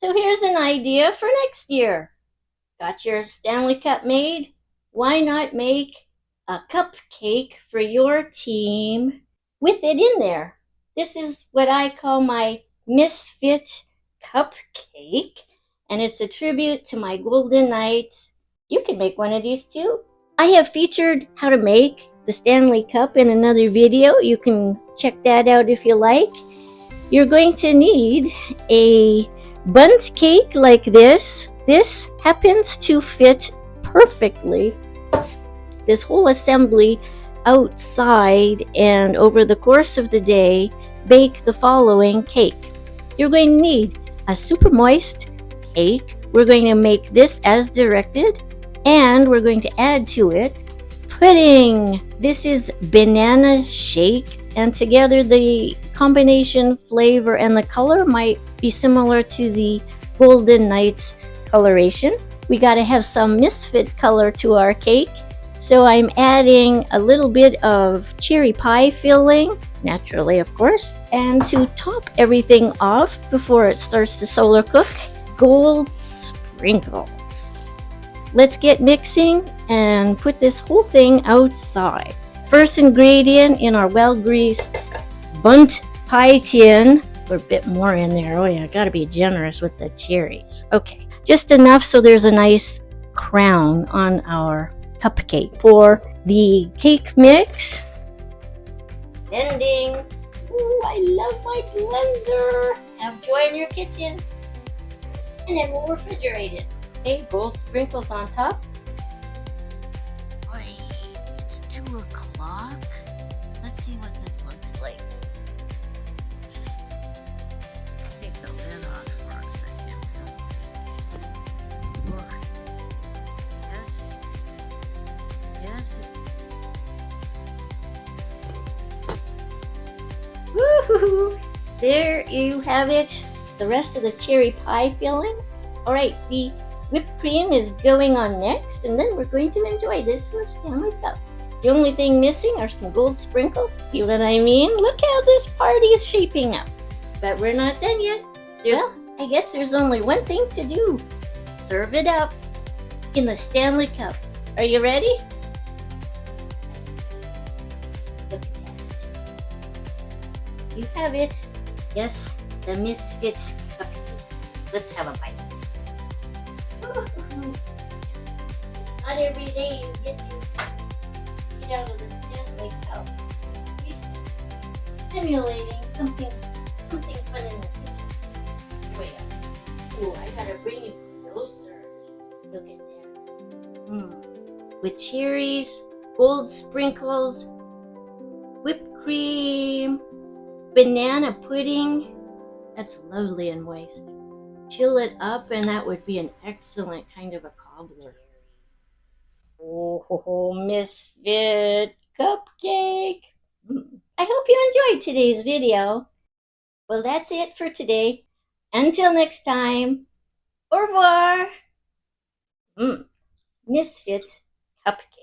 So here's an idea for next year. Got your Stanley Cup made? Why not make a cupcake for your team with it in there? This is what I call my Misfit Cupcake, and it's a tribute to my Golden Knights. You can make one of these too. I have featured how to make the Stanley Cup in another video. You can check that out if you like. You're going to need a bundt cake like this. This happens to fit perfectly this whole assembly outside, and over the course of the day, bake the following cake. You're going to need a super moist cake. We're going to make this as directed, and we're going to add to it pudding. This is banana shake, and together the combination flavor and the color might be similar to the Golden Knights coloration. We got to have some Misfit color to our cake, so I'm adding a little bit of cherry pie filling, naturally of course, and to top everything off before it starts to solar cook, gold sprinkles. Let's get mixing and put this whole thing outside. First ingredient in our well-greased bundt pie tin. Put a bit more in there. Oh yeah, gotta be generous with the cherries. Okay, just enough so there's a nice crown on our cupcake. For the cake mix, blending. Ooh, I love my blender. Have joy in your kitchen. And then we'll refrigerate it. Okay, gold sprinkles on top. Wait, it's 2 o'clock. Let's see what this looks like. Just take the lid off for a second. Yes. Yes. Woohoo! There you have it. The rest of the cherry pie filling. All right, the whipped cream is going on next, and then we're going to enjoy this in the Stanley Cup. The only thing missing are some gold sprinkles. See what I mean? Look how this party is shaping up. But we're not done yet. Well, I guess there's only one thing to do. Serve it up in the Stanley Cup. Are you ready? Look at that. You have it. Yes, the Misfit Cupcake. Let's have a bite. Not every day you get to eat out of the Stanley Cup. You're stimulating something fun in the kitchen. Here we go. Ooh, I gotta bring you closer. Look at that. With cherries, gold sprinkles, whipped cream, banana pudding. That's lovely and moist. Chill it up, and that would be an excellent kind of a cobbler. Oh, Misfit Cupcake. I hope you enjoyed today's video. Well, that's it for today. Until next time, au revoir. Misfit Cupcake.